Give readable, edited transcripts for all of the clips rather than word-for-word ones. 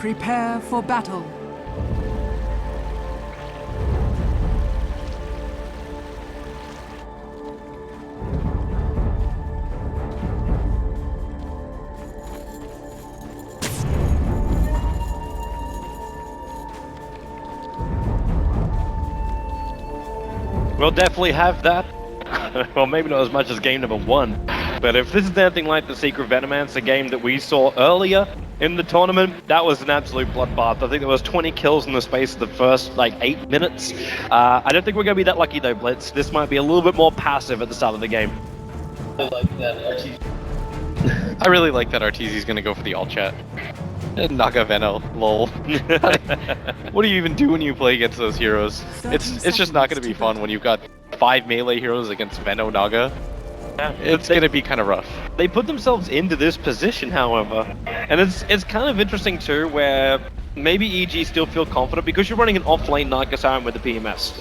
Prepare for battle. We'll definitely have that. Well, maybe not as much as game number 1. But if this is anything like the Secret Venomancer game that we saw earlier in the tournament, that was an absolute bloodbath. I think there was 20 kills in the space of the first, 8 minutes. I don't think we're going to be that lucky though, Blitz. This might be a little bit more passive at the start of the game. I really like that Arteezy's gonna go for the alt chat. Naga Veno, lol. What do you even do when you play against those heroes? It's just not gonna be fun when you've got 5 melee heroes against Veno Naga. Yeah, it's gonna be kind of rough. They put themselves into this position, however, and it's kind of interesting too, where maybe EG still feel confident because you're running an off-lane Naga Siren with the PMS.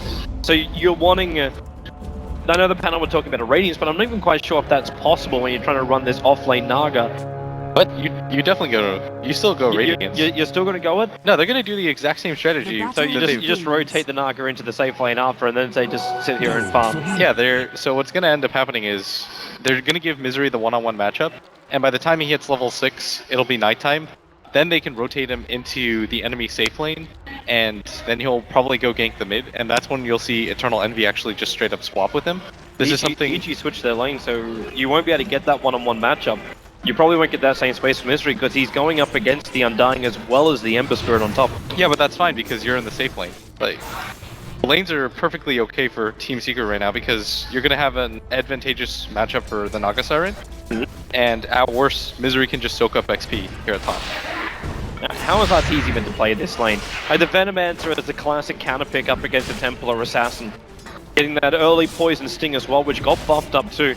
So you're wanting. I know the panel were talking about a Radiance, but I'm not even quite sure if that's possible when you're trying to run this off-lane Naga. But you definitely go. You still go Radiance. You're still going to go it? No, they're going to do the exact same strategy. So you just rotate the Naga into the safe lane after, and then they just sit here and farm. Yeah, so what's going to end up happening is they're going to give Misery the one-on-one matchup, and by the time he hits level 6, it'll be nighttime. Then they can rotate him into the enemy safe lane, and then he'll probably go gank the mid, and that's when you'll see Eternal Envy actually just straight up swap with him. This is something. EG switched their lane, so you won't be able to get that one-on-one matchup. You probably won't get that same space for Misery because he's going up against the Undying as well as the Ember Spirit on top. Yeah, but that's fine because you're in the safe lane. Like, lanes are perfectly okay for Team Secret right now because you're going to have an advantageous matchup for the Naga Siren, and at worst, Misery can just soak up XP here at top. Now, how is Arteezy meant to play this lane? The Venomancer is a classic counter pick up against a Templar Assassin. Getting that early poison sting as well, which got buffed up too.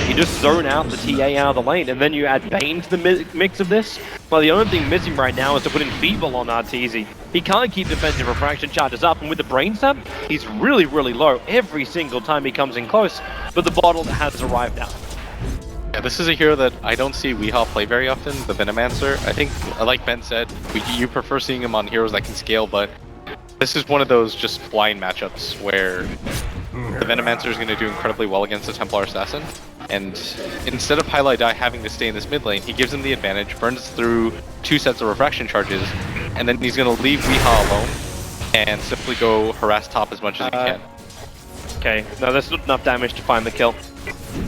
You just zone out the TA out of the lane, and then you add Bane to the mix of this. Well, the only thing missing right now is to put in Feeble on Arteezy. He can't keep defensive refraction charges up, and with the Brain Stab, he's really, really low every single time he comes in close, but the bottle has arrived now. Yeah, this is a hero that I don't see Weehaw play very often, the Venomancer. I think, like Ben said, you prefer seeing him on heroes that can scale, but this is one of those just blind matchups where the Venomancer is going to do incredibly well against the Templar Assassin. And instead of Highlight Die having to stay in this mid lane, he gives him the advantage, burns through 2 sets of refraction charges, and then he's going to leave Weehaw alone and simply go harass top as much as he can. Okay, no, that's not enough damage to find the kill.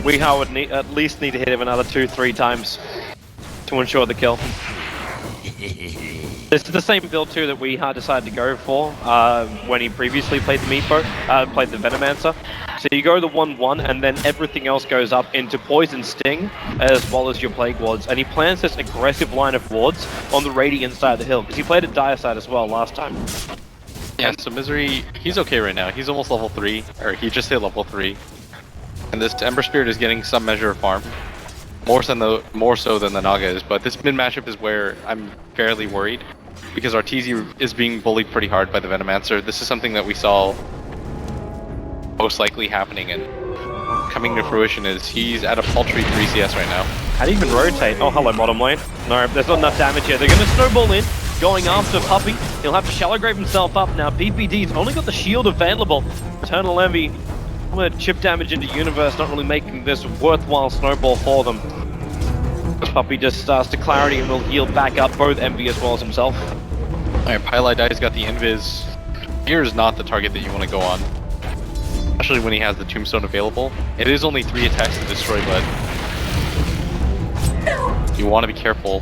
Weehaw would at least need to hit him another 2-3 times to ensure the kill. This is the same build too that Weehaw decided to go for when he previously played the played the Venomancer. So you go the 1-1 and then everything else goes up into Poison Sting as well as your Plague Wards. And he plans this aggressive line of wards on the Radiant side of the hill because he played at Dire side as well last time. Yeah, so Misery, he's okay right now. He's almost level 3, or he just hit level 3. And this Ember Spirit is getting some measure of farm. More so than the Naga is, but this mid matchup is where I'm fairly worried because Arteezy is being bullied pretty hard by the Venomancer. This is something that we saw most likely happening and coming to fruition is he's at a paltry 3 CS right now. How do you even rotate? Oh, hello bottom lane. No, there's not enough damage here. They're going to snowball in, going after Puppey. He'll have to shallow grave himself up now. PPD's only got the shield available. Eternal Envy, I'm going to chip damage into Universe, not really making this worthwhile snowball for them. Puppey just starts to clarity and will heal back up both Envy as well as himself. Alright, Pylai Dai's got the Invis. Here is not the target that you want to go on, especially when he has the Tombstone available. It is only 3 attacks to destroy, but you want to be careful.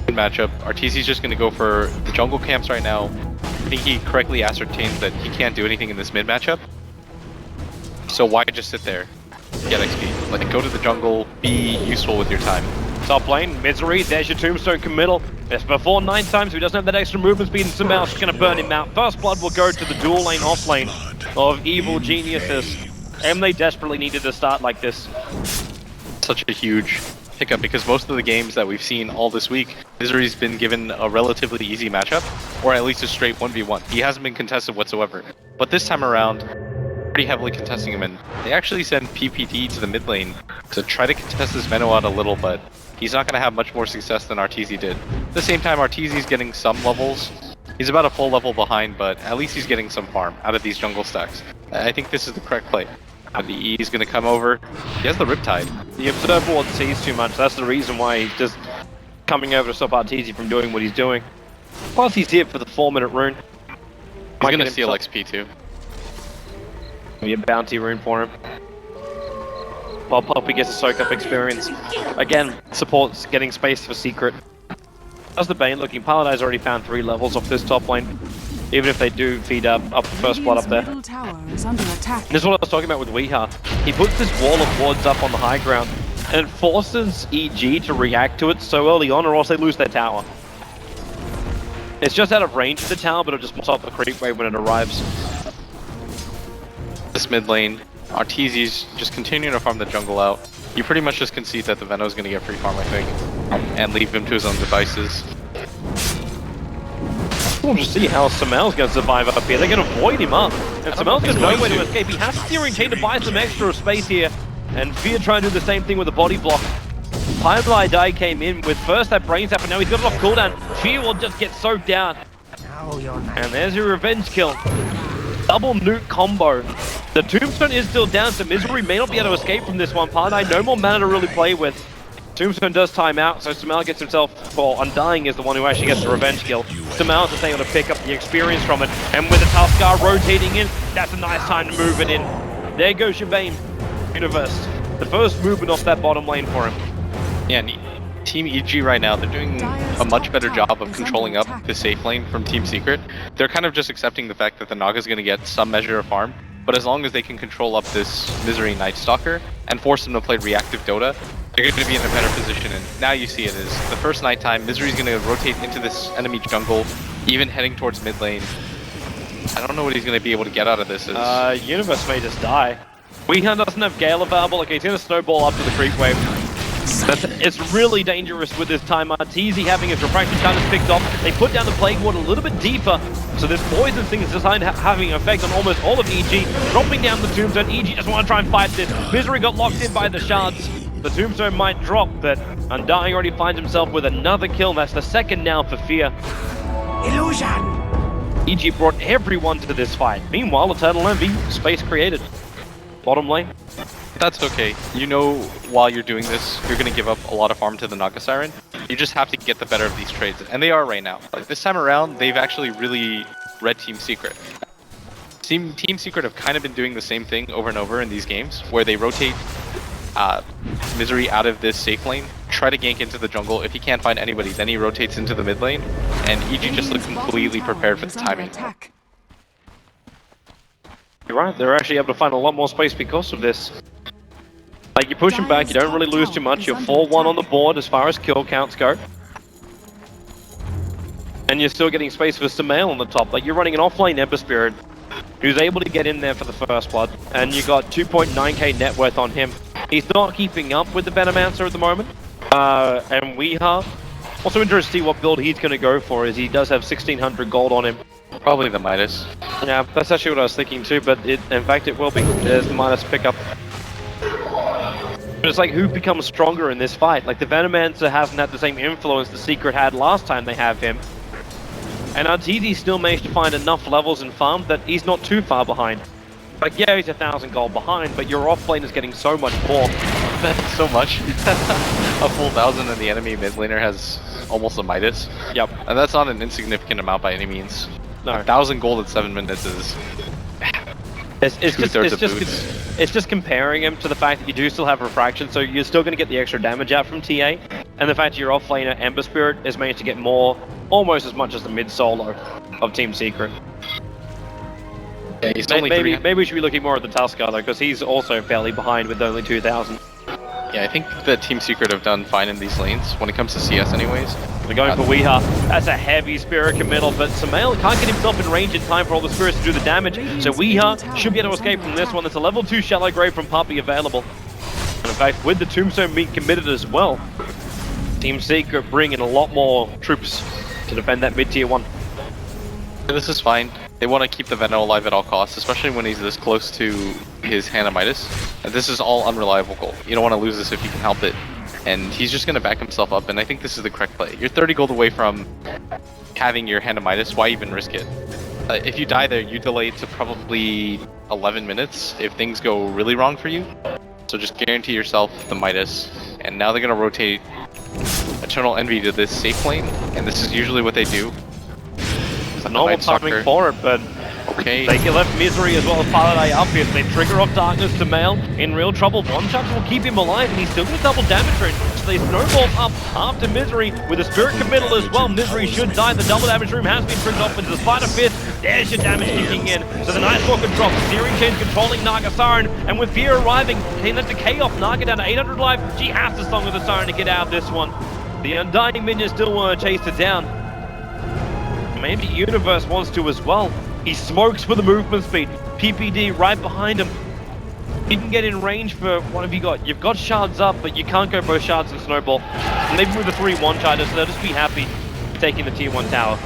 Good matchup. Arteezy's just going to go for the jungle camps right now. I think he correctly ascertained that he can't do anything in this mid matchup. So why just sit there? Get XP. Like, go to the jungle, be useful with your time. Top lane, Misery, there's your Tombstone committal. It's before 9 times, so he doesn't have that extra movement speed, and somehow she's going to burn him out. First blood will go to the dual lane off lane of Evil Geniuses. And they desperately needed to start like this. Such a huge pickup because most of the games that we've seen all this week, Misery's been given a relatively easy matchup, or at least a straight 1v1. He hasn't been contested whatsoever. But this time around, pretty heavily contesting him, and they actually send PPD to the mid lane to try to contest this Veno out a little, but he's not going to have much more success than Arteezy did. At the same time, Arteezy's getting some levels. He's about a full level behind, but at least he's getting some farm out of these jungle stacks. I think this is the correct play. The E is going to come over. He has the Riptide. The Observer Ward sees too much. That's the reason why he's just coming over to stop Arteezy from doing what he's doing. Plus, he's here for the 4-minute rune. He's going to steal XP too. Be a bounty rune for him. While Poppy gets a soak up experience. Again, supports getting space for Secret. How's the Bane looking? Paladin's already found 3 levels off this top lane. Even if they do feed up the first blood up there. This is what I was talking about with Weeha. He puts this wall of wards up on the high ground, and it forces EG to react to it so early on, or else they lose their tower. It's just out of range of the tower, but it'll just stop the creep wave when it arrives. This mid lane, Arteezy's just continuing to farm the jungle out. You pretty much just concede that the Veno's going to get free farm, I think, and leave him to his own devices. We'll just see how Samel's going to survive up here. They're going to void him up, and Samel's got no way to escape. He has steering chain to buy some extra space here, and Fear trying to do the same thing with the body block. Pipeline Die came in with first that brain zap, and now he's got it off cooldown. Fear will just get soaked down. And there's your revenge kill. Double nuke combo. The Tombstone is still down, so Misery may not be able to escape from this one. Pipeline, no more mana to really play with. Tombstone does time out, so Samel gets himself, well, Undying is the one who actually gets the revenge kill. Samel's just able to pick up the experience from it, and with the Tuskar rotating in, that's a nice time to move it in. There goes your Bane. Universe. The first movement off that bottom lane for him. Yeah, and Team EG right now, they're doing a much better job of controlling up the safe lane from Team Secret. They're kind of just accepting the fact that the Naga's going to get some measure of farm, but as long as they can control up this Misery Night Stalker and force them to play reactive Dota, they're going to be in a better position. And now you see it is the first nighttime, Misery's going to rotate into this enemy jungle, even heading towards mid lane. I don't know what he's going to be able to get out of this. Universe may just die. Weehan doesn't have Gale available. Okay, he's going to snowball up to the creep wave. It's really dangerous with this time. Arteezy having his refraction counters picked off. They put down the Plague Ward a little bit deeper. So this poison thing is designed having an effect on almost all of EG. Dropping down the Tombstone. EG just want to try and fight this. Misery got locked in by the shards. The Tombstone might drop, but Undying already finds himself with another kill. That's the second now for Fear. Illusion! EG brought everyone to this fight. Meanwhile, Eternal MV, space created. Bottom lane. That's okay. You know, while you're doing this, you're going to give up a lot of farm to the Naga Siren. You just have to get the better of these trades, and they are right now. Like, this time around, they've actually really read Team Secret. Team Secret have kind of been doing the same thing over and over in these games, where they rotate Misery out of this safe lane, try to gank into the jungle. If he can't find anybody, then he rotates into the mid lane, and EG just looks completely prepared for the timing. You're right, they're actually able to find a lot more space because of this. Like, you push him back, you don't really lose too much, you're 4-1 on the board as far as kill counts go. And you're still getting space for Samel on the top. Like, you're running an offlane Ember Spirit, who's able to get in there for the first blood, and you got 2.9k net worth on him. He's not keeping up with the Venomancer at the moment. And Weeha, also interested to see what build he's going to go for, as he does have 1600 gold on him. Probably the Midas. Yeah, that's actually what I was thinking too, but in fact it will be. There's the Midas pickup. But it's like, who becomes stronger in this fight? Like, the Venomancer hasn't had the same influence the Secret had last time they have him. And Arteezy still managed to find enough levels in farm that he's not too far behind. Like, yeah, he's 1,000 gold behind, but your offlane is getting so much more. That's so much. A full 1,000 and the enemy mid laner has almost a Midas. Yep. And that's not an insignificant amount by any means. No. 1,000 gold at 7 minutes is... It's just comparing him to the fact that you do still have refraction, so you're still going to get the extra damage out from TA, and the fact that your offlaner Ember Spirit has managed to get more, almost as much as the mid solo of Team Secret. Yeah, he's maybe we should be looking more at the Tuskar though, because he's also fairly behind with only 2,000. Yeah, I think the Team Secret have done fine in these lanes, when it comes to CS anyways. They're going for Weeha. That's a heavy Spirit committal, but Samel can't get himself in range in time for all the Spirits to do the damage, so Weeha should be able to escape from this one. There's a level 2 Shallow Grave from Puppy available. And in fact, with the Tombstone being committed as well, Team Secret bring in a lot more troops to defend that mid-tier 1. This is fine. They want to keep the Veno alive at all costs, especially when he's this close to his Hannah Midas. And this is all unreliable gold. You don't want to lose this if you can help it. and he's just going to back himself up, and I think this is the correct play. You're 30 gold away from having your hand of Midas, why even risk it? If you die there, you delay to probably 11 minutes if things go really wrong for you. So just guarantee yourself the Midas, and now they're going to rotate Eternal Envy to this safe lane, and this is usually what they do. It's a normal timing for it, but okay. They get left Misery as well as Pilot A up here. They trigger off Darkness to Mail in real trouble. One shot will keep him alive, and he's still going to double damage range. So they snowball up after Misery with a Spirit Committal as well. Misery should die. The double damage room has been turned off, but despite a fifth, there's your damage kicking in. So the Night Stalker drops. Searing Chains controlling Naga Siren, and with Fear arriving, taking that decay off Naga down to 800 life. She has to song with the Siren to get out of this one. The Undying minions still want to chase it down. Maybe Universe wants to as well. He smokes for the movement speed. PPD right behind him. He can get in range for, what have you got? You've got shards up, but you can't go both shards and snowball. Maybe with the 3-1 charges, so they'll just be happy taking the tier 1 tower.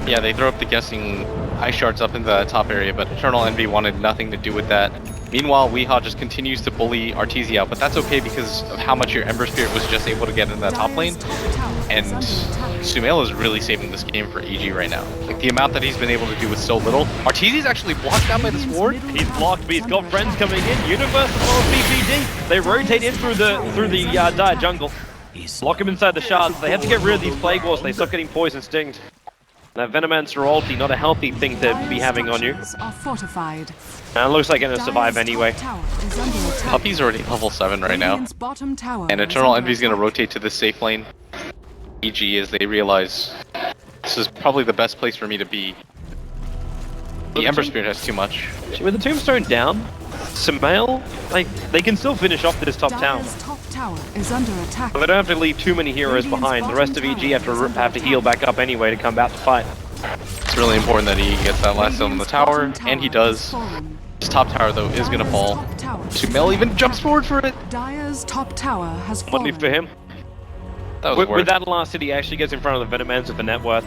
Yeah, they throw up the guessing ice shards up in the top area, but Eternal Envy wanted nothing to do with that. Meanwhile, Weehaw just continues to bully Arteezy out, but that's okay because of how much your Ember Spirit was just able to get in that top lane. And Sumail is really saving this game for EG right now. Like, the amount that he's been able to do with so little. Arteezy's actually blocked out by this ward. He's blocked, but he's got friends coming in. Universe as well as PPD. They rotate in through the dire jungle. Lock him inside the shards. They have to get rid of these Plague Walls. They stop getting poison stinged. That Venomancer ulti, not a healthy thing to be having on you. And it looks like it's gonna survive anyway. Puppy's already level 7 right now. And Eternal Envy's gonna rotate to this safe lane. EG, as they realize this is probably the best place for me to be. The Ember Spirit has too much. With the Tombstone down, Sumail, like, they can still finish off this top tower. But they don't have to leave too many heroes behind. The rest of EG have to heal back up anyway to come back to fight. It's really important that he gets that last kill on the tower, and he does. His top tower, though, is going to fall. Sumail even jumps forward for it. Dire's top tower has fallen. Money for him. That was with that last hit, he actually gets in front of the Venomancer for net worth.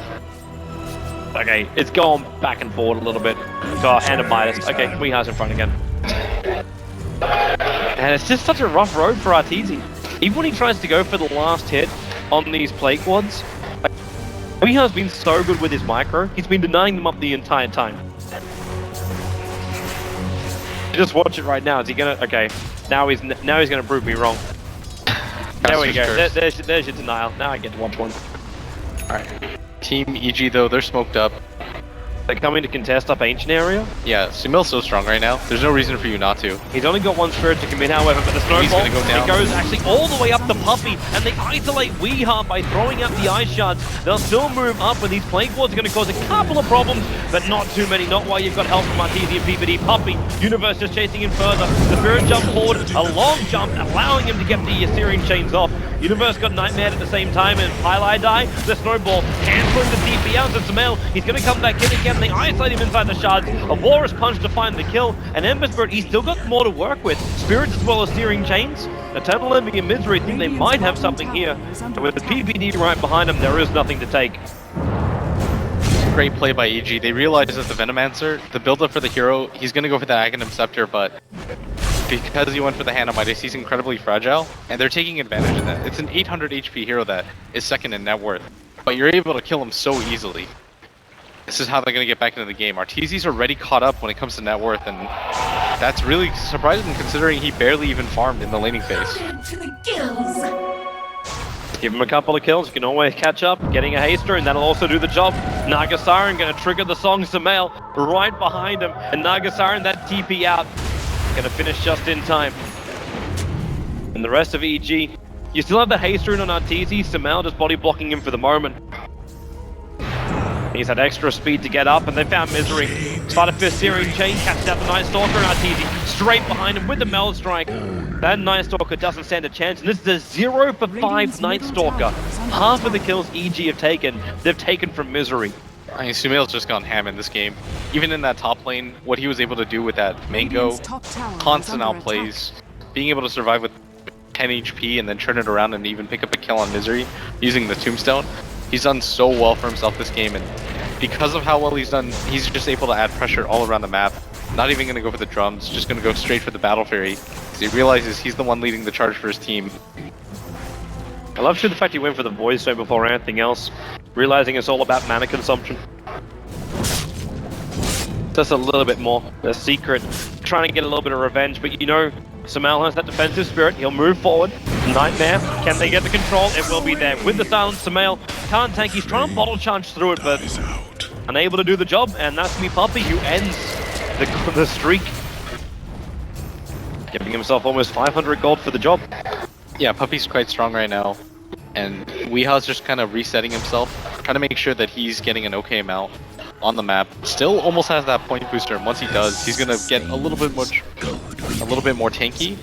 Okay, it's gone back and forward a little bit. Got hand of Midas. Okay, Weeha's in front again. And it's just such a rough road for Arteezy. Even when he tries to go for the last hit on these Plague Wads, Weeha's been so good with his micro, he's been denying them up the entire time. Just watch it right now. Is he gonna? Okay, now he's gonna prove me wrong. There we go. There's your denial. Now I get to watch one. Alright. Team EG, though, they're smoked up. They come in to contest up Ancient area. Yeah, Sumail's so strong right now. There's no reason for you not to. He's only got one spirit to commit, however, but the snowball, go down. It goes actually all the way up to Puppy, and they isolate Weehaw by throwing out the ice shards. They'll still move up, and these Plague Wards are going to cause a couple of problems, but not too many. Not while you've got help from Arteezy and PPD. Puppy, Universe just chasing him further. The spirit jump forward, a long jump, allowing him to get the Searing Chains off. Universe got Nightmare at the same time, and Pylai die. The snowball cancelling the TP out to Sumail. He's going to come back in again. They isolate him inside the shards. A Walrus Punch to find the kill. And Ember Spirit, he's still got more to work with. Spirits as well as Searing Chains. Eternal Envy and Misery think they might have something here. But with the PPD right behind them, there is nothing to take. Great play by EG. They realize that the Venomancer, the build-up for the hero, he's going to go for the Aghanim Scepter, but because he went for the Hand of Midas, he's incredibly fragile, and they're taking advantage of that. It's an 800 HP hero that is second in net worth, but you're able to kill him so easily. This is how they're going to get back into the game. Arteezy's already caught up when it comes to net worth, and that's really surprising considering he barely even farmed in the laning phase. Give him a couple of kills, you can always catch up. Getting a haster, and that'll also do the job. Naga Siren going to trigger the song Sumail right behind him, and Naga Siren that TP out. Gonna finish just in time. And the rest of EG, you still have the haste rune on Arteezy. Sumail just body blocking him for the moment. He's had extra speed to get up, and they found Misery. Spider Fist Searing Chain catches out the Night Stalker, and Arteezy straight behind him with the Meld Strike. That Night Stalker doesn't stand a chance, and this is a 0 for 5 Night Stalker. Half of the kills EG have taken, they've taken from Misery. I mean, Sumail's just gone ham in this game. Even in that top lane, what he was able to do with that Mango, constant outplays, being able to survive with 10 HP and then turn it around and even pick up a kill on Misery using the Tombstone. He's done so well for himself this game, and because of how well he's done, he's just able to add pressure all around the map. Not even going to go for the drums, just going to go straight for the Battle Fury, because he realizes he's the one leading the charge for his team. I love the fact he went for the Void Stone before anything else, realizing it's all about mana consumption. Just a little bit more. The Secret trying to get a little bit of revenge, but you know, Sumail has that defensive spirit. He'll move forward. Nightmare, can they get the control? It will be there. With the silence, Sumail can't tank. He's trying to bottle charge through it, but unable to do the job, and that's me Puppey who ends the streak. Giving himself almost 500 gold for the job. Yeah, Puppey's quite strong right now, and Weeha's just kind of resetting himself, trying to make sure that he's getting an okay amount on the map. Still almost has that point booster, and once he does, he's gonna get a little bit more tanky.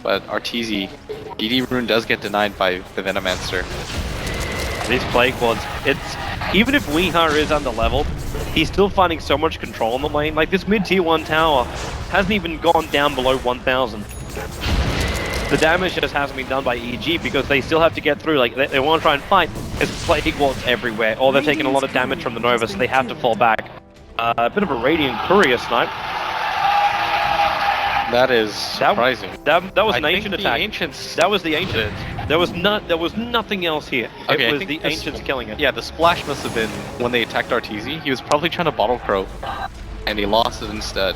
But Arteezy, DD Rune does get denied by the Venomancer. These play quads, it's even if Weeha is under leveled, he's still finding so much control in the lane. Like this mid tier 1 tower hasn't even gone down below 1,000. The damage just hasn't been done by EG because they still have to get through. Like they want to try and fight. It's plague wards everywhere, or they're taking a lot of damage from the Nova, so they have to fall back. A bit of a Radiant Courier snipe. That is surprising. That was an ancient attack. Ancients. That was the Ancient. There was nothing else here. Okay, it was the Ancients killing it. Yeah, the splash must have been when they attacked Arteezy. He was probably trying to bottle crow, and he lost it instead.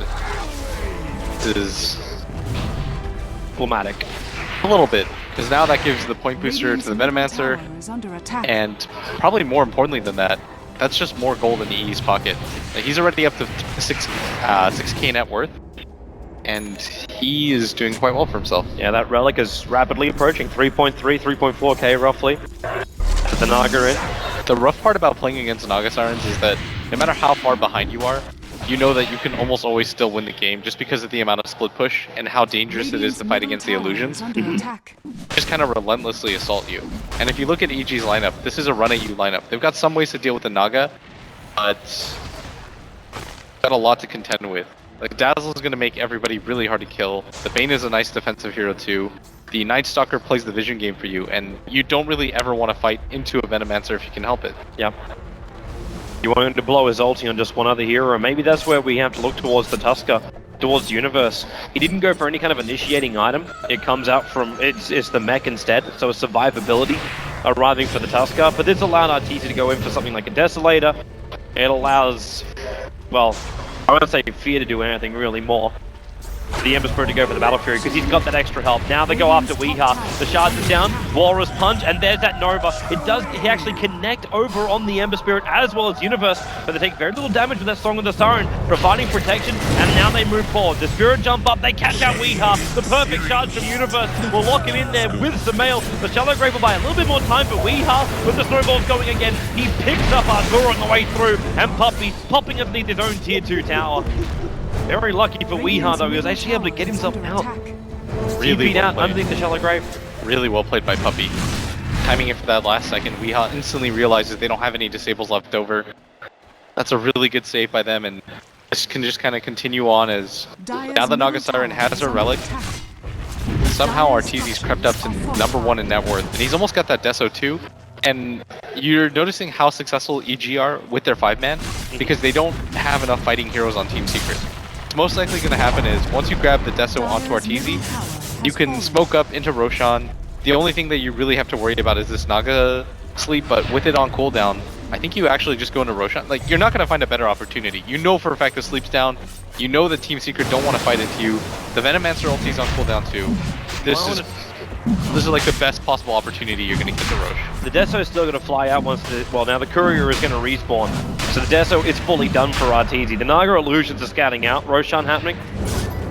This is problematic. A little bit, because now that gives the point booster to the Venomancer, and probably more importantly than that, that's just more gold in EE's pocket. Like, he's already up to 6k net worth, and he is doing quite well for himself. Yeah, that relic is rapidly approaching 3.3, 3.4k roughly. With the Naga in. The rough part about playing against Naga Sirens is that no matter how far behind you are, you know that you can almost always still win the game just because of the amount of split push and how dangerous it is to fight against the illusions. Just kind of relentlessly assault you. And if you look at EG's lineup, this is a run at you lineup. They've got some ways to deal with the Naga, but got a lot to contend with. Like Dazzle is going to make everybody really hard to kill. The Bane is a nice defensive hero too. The Night Stalker plays the vision game for you, and you don't really ever want to fight into a Venomancer if you can help it. Yep. You want him to blow his ulti on just one other hero, maybe that's where we have to look towards the Tusker, towards the Universe. He didn't go for any kind of initiating item. It comes out from, it's the mech instead, so it's survivability arriving for the Tusker, but this allowed Arteezy to go in for something like a Desolator. It allows, well, I won't say Fear to do anything really more. The Ember Spirit to go for the Battle Fury because he's got that extra help. Now they go after Weeha. The shards are down. Walrus Punch, and there's that Nova. He actually connect over on the Ember Spirit as well as Universe, but they take very little damage with that Song of the Siren, providing protection, and now they move forward. The Spirit jump up, they catch out Weeha. The perfect charge from Universe will lock him in there with Sumail. The Shallow Grave will buy a little bit more time for Weeha. With the snowballs going again, he picks up Artura on the way through, and Puppey's popping underneath his own tier 2 tower. Very lucky for Weeha though, he was actually able to get himself out. Really well out underneath the Shallow Grave. Really well played by Puppey. Timing it for that last second, Weeha instantly realizes they don't have any disables left over. That's a really good save by them, and this can just kind of continue on as now the Naga Siren has her relic. Somehow Arteezy's crept up to #1 in net worth, and he's almost got that Deso too. And you're noticing how successful EG are with their 5-man because they don't have enough fighting heroes on Team Secret. What's most likely going to happen is once you grab the Deso onto Arteezy, you can smoke up into Roshan. The only thing that you really have to worry about is this Naga sleep, but with it on cooldown, I think you actually just go into Roshan. Like, you're not going to find a better opportunity. You know for a fact the sleep's down. You know that Team Secret don't want to fight into you. The Venomancer ulti's on cooldown too. This is like the best possible opportunity you're going to get to Roche. The Deso is still going to fly out once the, well now the Courier is going to respawn. So the Deso is fully done for Arteezy. The Naga Illusions are scouting out, Roshan happening.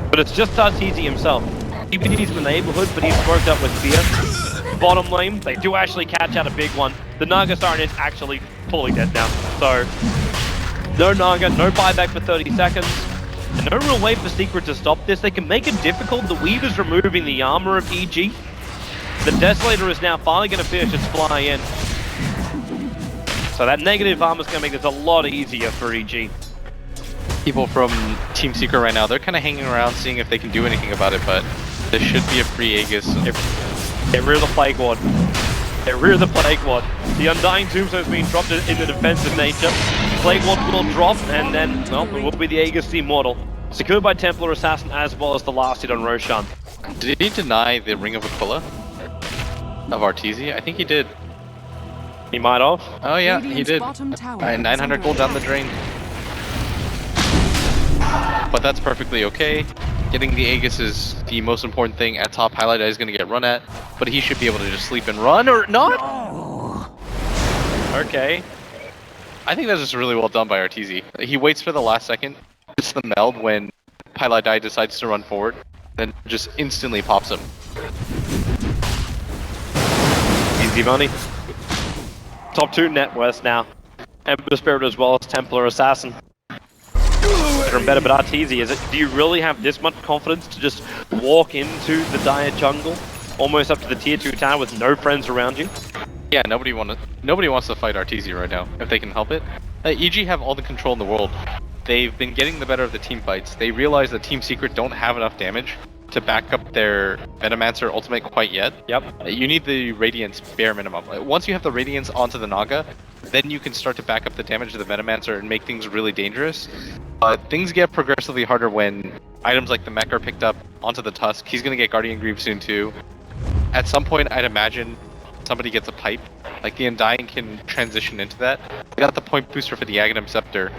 But it's just Arteezy himself. He's in the neighborhood, but he's smoked up with Fear. Bottom lane, they do actually catch out a big one. The Naga Siren is actually fully dead now. So, no Naga, no buyback for 30 seconds. And no real way for Secret to stop this. They can make it difficult. The Weaver's removing the armor of EG. The Desolator is now finally going to finish its fly in. So that negative armor is going to make this a lot easier for EG. People from Team Secret right now, they're kind of hanging around seeing if they can do anything about it, but there should be a free Aegis. Get rid of the Plague Ward. Get rid of the Plague Ward. The Undying Tombstone has been dropped in the defensive nature. Plague Ward will drop, and then, well, it will be the Aegis the Immortal. Secured by Templar Assassin as well as the last hit on Roshan. Did he deny the Ring of Aquila? Of Arteezy? I think he did. He might have. Oh yeah, he Radiant's did. bottom tower Alright, is 900 under gold down the attack. drain. But that's perfectly okay. Getting the Aegis is the most important thing. At top, Highlight Eye is going to get run at, but he should be able to just sleep and run, or not? Okay. I think that's just really well done by Arteezy. He waits for the last second, hits the meld when Highlight Eye decides to run forward, then just instantly pops him. Easy money. Top 2 net worth now. Ember Spirit as well as Templar Assassin. Better but Arteezy, is it? Do you really have this much confidence to just walk into the dire jungle, almost up to the tier 2 tower with no friends around you? Yeah, nobody wants to fight Arteezy right now, if they can help it. EG have all the control in the world. They've been getting the better of the team fights. They realize that Team Secret don't have enough damage to back up their Venomancer ultimate quite yet. Yep. You need the Radiance bare minimum. Once you have the Radiance onto the Naga, then you can start to back up the damage of the Venomancer and make things really dangerous. But things get progressively harder when items like the mech are picked up onto the Tusk. He's going to get Guardian Greaves soon too. At some point, I'd imagine somebody gets a pipe. Like the Undying can transition into that. They got the point booster for the Aghanim Scepter.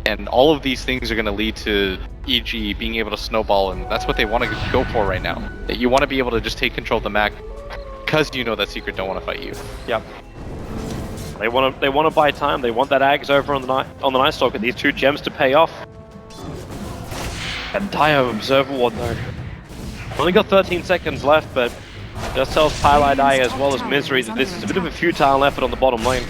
And all of these things are going to lead to EG being able to snowball, and that's what they want to go for right now. You want to be able to just take control of the map, because you know that Secret don't want to fight you. Yep. They want to buy time. They want that Ags over on the Night Stalker. These 2 gems to pay off. And Dio Observer Ward though. Only got 13 seconds left, but just tells Highlight Eye as well as Misery that this is a bit of a futile effort on the bottom lane.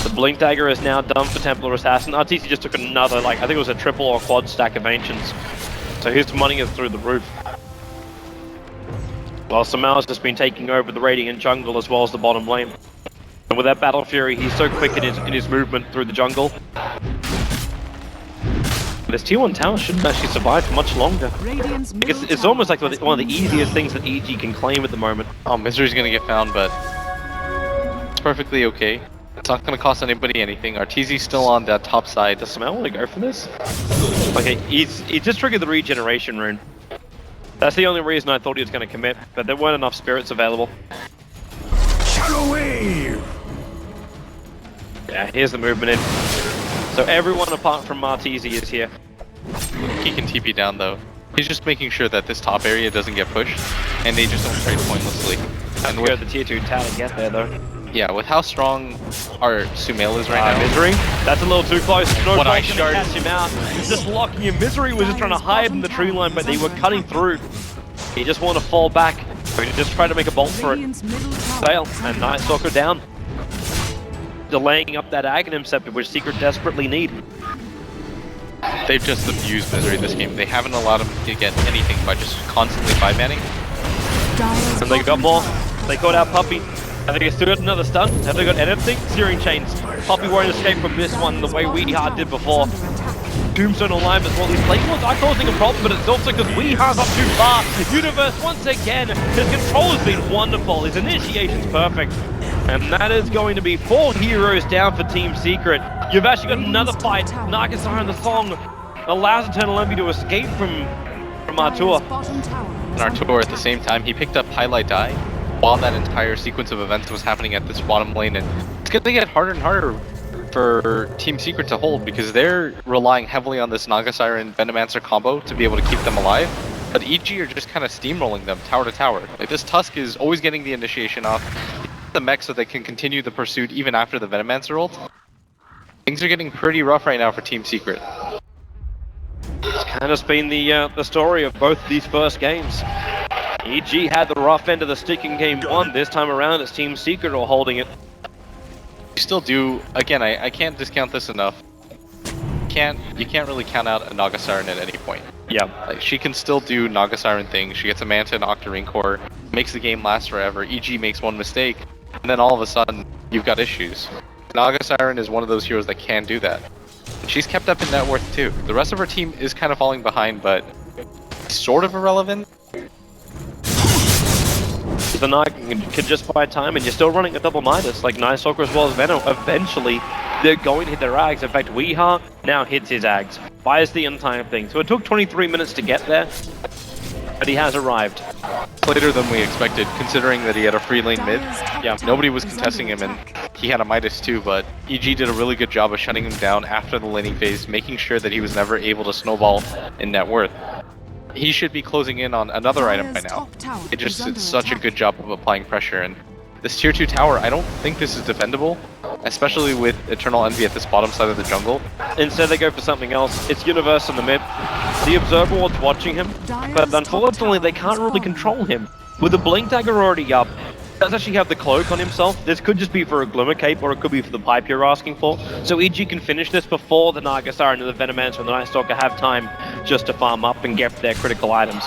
The Blink Dagger is now done for Templar Assassin. Arteezy just took another, I think it was a triple or quad stack of Ancients. So his money is through the roof. While Samal's just been taking over the Radiant jungle as well as the bottom lane. And with that Battle Fury, he's so quick in his movement through the jungle. This tier 1 tower shouldn't actually survive for much longer. It's almost like one of the easiest things that EG can claim at the moment. Oh, Misery's gonna get found, but it's perfectly okay. It's not gonna cost anybody anything. Arteezy's still on that top side. Does Samal want to go for this? Okay, he just triggered the regeneration rune. That's the only reason I thought he was going to commit, but there weren't enough spirits available. Shadow Wave! Yeah, here's the movement in. So everyone apart from Arteezy is here. He can TP down though. He's just making sure that this top area doesn't get pushed, and they just don't trade pointlessly. And we're at the tier 2 tower to get there though. Yeah, with how strong our Sumail is right now. Misery, that's a little too close. No What I point gonna catch him out. He's just locking him. Misery was just trying to hide in the tree line, but they were cutting through. He just wanted to fall back. So he just tried to make a bolt for it. Fail, and Night Stalker down. Delaying up that Aghanim Scepter, which Secret desperately need. They've just abused Misery this game. They haven't allowed him to get anything by just constantly 5-manning. And they got more. They caught out Puppey. I think he still got another stun. Have they got anything? Searing Chains. Puppey won't escape from this one the way Weehard did before. Tombstone Alive as well. He's playing what's not causing a problem, but it's also because Weehard's up too far. Universe, once again, his control has been wonderful. His initiation's perfect. And that is going to be 4 heroes down for Team Secret. You've actually got another fight. Nagasar in the song allows Eternal Envy to escape from Artur. And Artur at the same time, he picked up Highlight Eye while that entire sequence of events was happening at this bottom lane, and it's going to get harder and harder for Team Secret to hold because they're relying heavily on this Naga Siren Venomancer combo to be able to keep them alive. But EG are just kind of steamrolling them tower to tower. Like this Tusk is always getting the initiation off, the mech so they can continue the pursuit even after the Venomancer ult. Things are getting pretty rough right now for Team Secret. It's kind of been the story of both these first games. EG had the rough end of the stick in game 1. This time around, it's Team Secret all holding it. You still do, again, I can't discount this enough. You can't really count out a Naga Siren at any point. Yeah. Like, she can still do Naga Siren things. She gets a Manta and Octarine Core, makes the game last forever. EG makes one mistake, and then all of a sudden, you've got issues. Naga Siren is one of those heroes that can do that. She's kept up in net worth too. The rest of her team is kind of falling behind, but sort of irrelevant. The Knight can just buy time, and you're still running a double Midas, like Night Stalker as well as Venom. Eventually, they're going to hit their Ags. In fact, Weehar now hits his Ags. Buys the entire thing. So it took 23 minutes to get there, but he has arrived. later than we expected, considering that he had a free lane mid. Yeah, nobody was is contesting him, under and attack. he had a Midas too, but EG did a really good job of shutting him down after the laning phase, making sure that he was never able to snowball in net worth. He should be closing in on another item by Dire's now. top tower It just is did under such a attack. good job of applying pressure, and this tier 2 tower, I don't think this is defendable, especially with Eternal Envy at this bottom side of the jungle. Instead, they go for something else. It's Universe in the mid. The Observer Ward's watching him, but unfortunately, they can't really control him. With the Blink Dagger already up, he does actually have the cloak on himself. This could just be for a Glimmer Cape, or it could be for the pipe you're asking for. So EG can finish this before the Nagasar and the Venomancer and the Night Stalker have time just to farm up and get their critical items.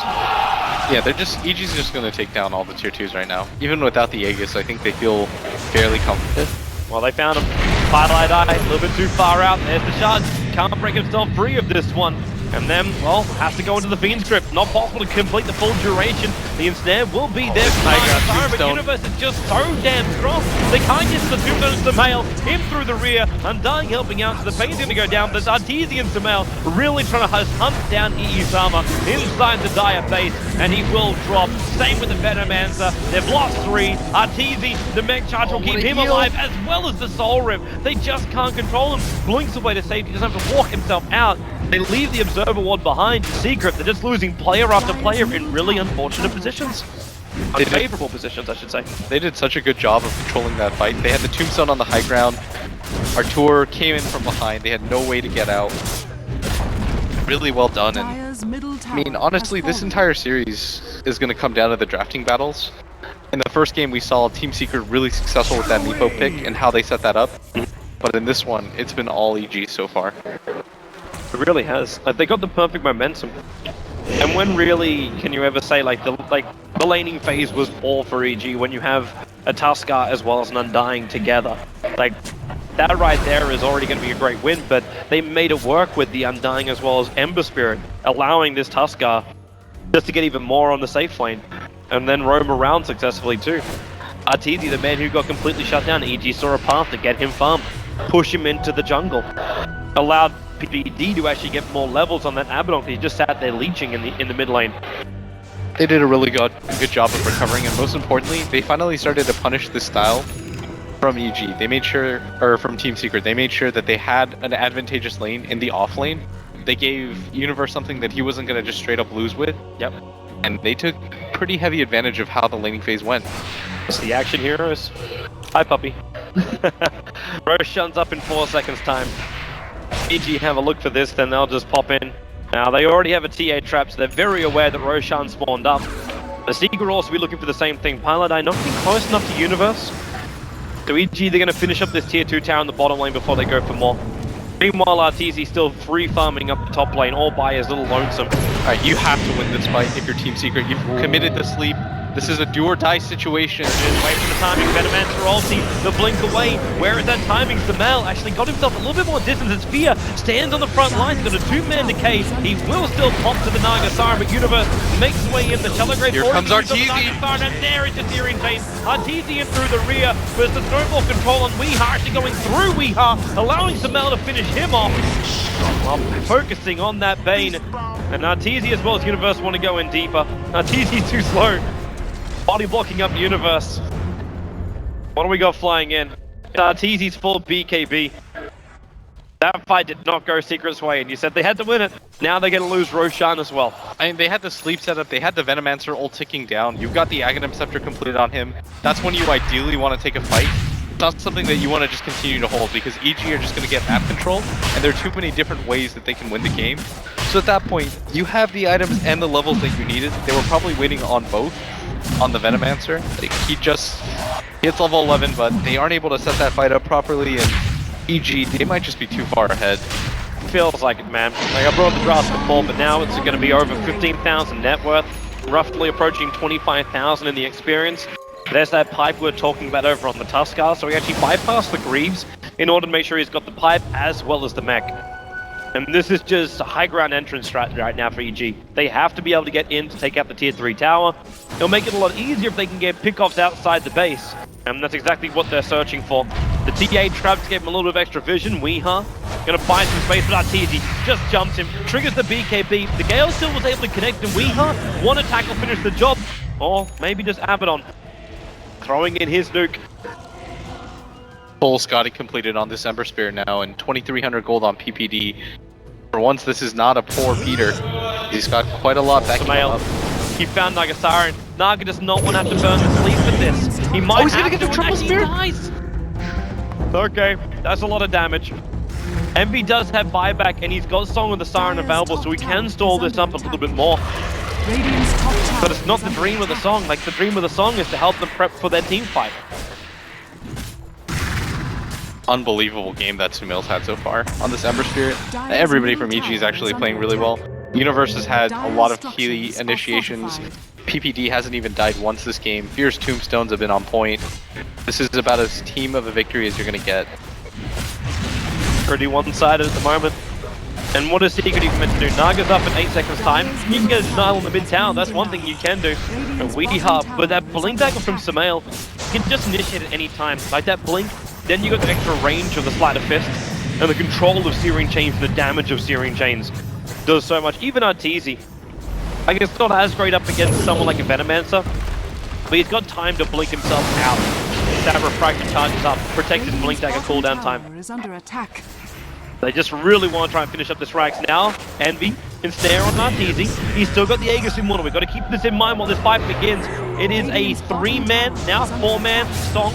Yeah, EG's just going to take down all the tier 2s right now. Even without the Aegis, I think they feel fairly comfortable. Well, they found him. Highlight Eye, a little bit too far out. There's the shot. Can't break himself free of this one. And then, well, has to go into the Fiend script. Not possible to complete the full duration. The ensnare will be there for Nagasar, but Tombstone. Universe is just so damn strong. They can't get to the Tombstone to Samael. Him through the rear. Undying helping out, so the pain's going to go down. But Arteezy and Samael really trying to hunt down Iisama inside the Dire base. And he will drop. Same with the Venomancer. They've lost 3. Arteezy, the mech charge will keep him alive, as well as the Soul Rip. They just can't control him. Blinks away to safety. He doesn't have to walk himself out. They leave the Observer Ward behind. Secret, they're just losing player after player in really unfortunate positions. Unfavorable positions, I should say. They did such a good job of controlling that fight. They had the Tombstone on the high ground. Artur came in from behind. They had no way to get out. Really well done. And Dire's middle tower I mean, honestly, has this fallen. entire series is going to come down to the drafting battles. In the first game, we saw Team Secret really successful with that Nepo pick and how they set that up. But in this one, it's been all EG so far. It really has. Like, they got the perfect momentum. And when really can you ever say the laning phase was all for EG when you have a Tuskar as well as an Undying together? Like, that right there is already going to be a great win, but they made it work with the Undying as well as Ember Spirit, allowing this Tuskar just to get even more on the safe lane and then roam around successfully too. Arteezy, the man who got completely shut down, EG saw a path to get him farmed, push him into the jungle, allowed PPD to actually get more levels on that Abaddon because he just sat there leeching in the mid lane. They did a really good job of recovering, and most importantly, they finally started to punish this style from EG. They made sure, or from Team Secret, they made sure that they had an advantageous lane in the off lane. They gave Universe something that he wasn't going to just straight up lose with. Yep. And they took pretty heavy advantage of how the laning phase went. It's the action heroes. Hi, puppy. Roshan's up in 4 seconds time. EG have a look for this, then they'll just pop in. Now, they already have a TA trap, so they're very aware that Roshan spawned up. The Secret will also be looking for the same thing. Pilot Eye not getting close enough to Universe. So EG, they're going to finish up this tier 2 tower in the bottom lane before they go for more. Meanwhile, Arteezy still free farming up the top lane, all by his little lonesome. Alright, you have to win this fight if you're Team Secret. You've committed to sleep. This is a do or die situation. Just wait for the timing. Venomancer ulti, the blink away. Where is that timing? Samel actually got himself a little bit more distance as Fear stands on the front line. He's got a 2-man decay. He will still pop to the Nagasar, but Universe makes his way in. The Telegraph. Here comes Arteezy. And there is just Searing Vein. Arteezy in through the rear, but it's the snowball control on Weeha actually going through Weeha, allowing Samel to finish him off. While focusing on that Bane. And Arteezy as well as Universe want to go in deeper. Arteezy's too slow. Body blocking up Universe. What do we got flying in? Arteezy's full BKB. That fight did not go Secret's way, and you said they had to win it. Now they're going to lose Roshan as well. I mean, they had the sleep setup, they had the Venomancer ult ticking down, you've got the Aghanim Scepter completed on him. That's when you ideally want to take a fight. It's not something that you want to just continue to hold, because EG are just going to get map control, and there are too many different ways that they can win the game. So at that point, you have the items and the levels that you needed. They were probably waiting on both. On the Venomancer, he hits level 11, but they aren't able to set that fight up properly, and EG, they might just be too far ahead. Feels like it, man. Like, I brought the draft before, but now it's going to be over 15,000 net worth, roughly approaching 25,000 in the experience. There's that pipe we're talking about over on the Tuskar, so we actually bypassed the Greaves in order to make sure he's got the pipe as well as the mech. And this is just a high ground entrance strat right now for EG. They have to be able to get in to take out the tier 3 tower. It'll make it a lot easier if they can get pickoffs outside the base. And that's exactly what they're searching for. The TA traps gave him a little bit of extra vision. Weeha gonna find some space, but Arteezy just jumps him, triggers the BKB. The Gale still was able to connect, and Weeha, one attack will finish the job. or maybe just Abaddon throwing in his nuke. Full Scotty completed on this Ember Spirit now, and 2,300 gold on PPD. For once, this is not a poor Peter. He's got quite a lot backing him up. He found Naga Siren. Naga does not want to have to burn the sleep with this. He might he's gonna have get the to, triple and spear? actually dies. Okay, that's a lot of damage. Envy does have buyback, and he's got Song of the Siren available, so we can stall this up a little bit more. Radiant's top tower But it's not is the under dream of the song. Like, the dream of the song is to help them prep for their team fight. Unbelievable game that Sumail's had so far on this Ember Spirit. Everybody from EG is actually playing really well. Universe has had a lot of key initiations. PPD hasn't even died once this game. Fierce Tombstones have been on point. This is about as team of a victory as you're going to get. Pretty one-sided at the moment. And what is Secret even meant to do? Naga's up in 8 seconds time. You can get a denial on the mid-tower, that's one thing you can do. And we hub, but that blink dagger from Sumail, you can just initiate at any time. Like that blink, then you got the extra range of the Sleight of Fist, and the control of Searing Chains and the damage of Searing Chains does so much. Even Arteezy, like it's not as great up against someone like a Venomancer, but he's got time to blink himself out. That refractor charges up, protect his blink dagger cooldown time. is under attack. They just really want to try and finish up this Rax now. Envy can snare on Arteezy. He's still got the Aegis Immortal. We've got to keep this in mind while this fight begins. It is a 3-man, now 4-man Song.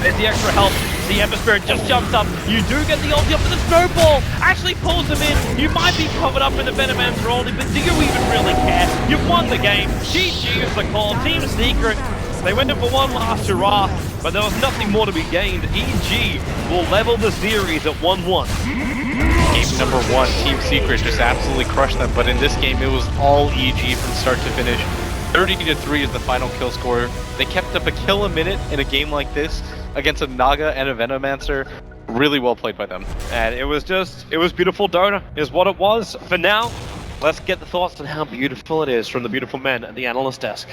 There's the extra help. The Ember Spirit just jumps up. You do get the ulti up, but the snowball actually pulls him in. You might be covered up in the Venomancer ulti, but do you even really care? You've won the game. GG is the call. Team Secret. They went in for one last hurrah, but there was nothing more to be gained. EG will level the series at 1-1. Game number 1, Team Secret just absolutely crushed them, but in this game it was all EG from start to finish. 30-3 is the final kill score. They kept up a kill a minute in a game like this against a Naga and a Venomancer. Really well played by them. And it was beautiful Dota, is what it was. For now, let's get the thoughts on how beautiful it is from the beautiful men at the analyst desk.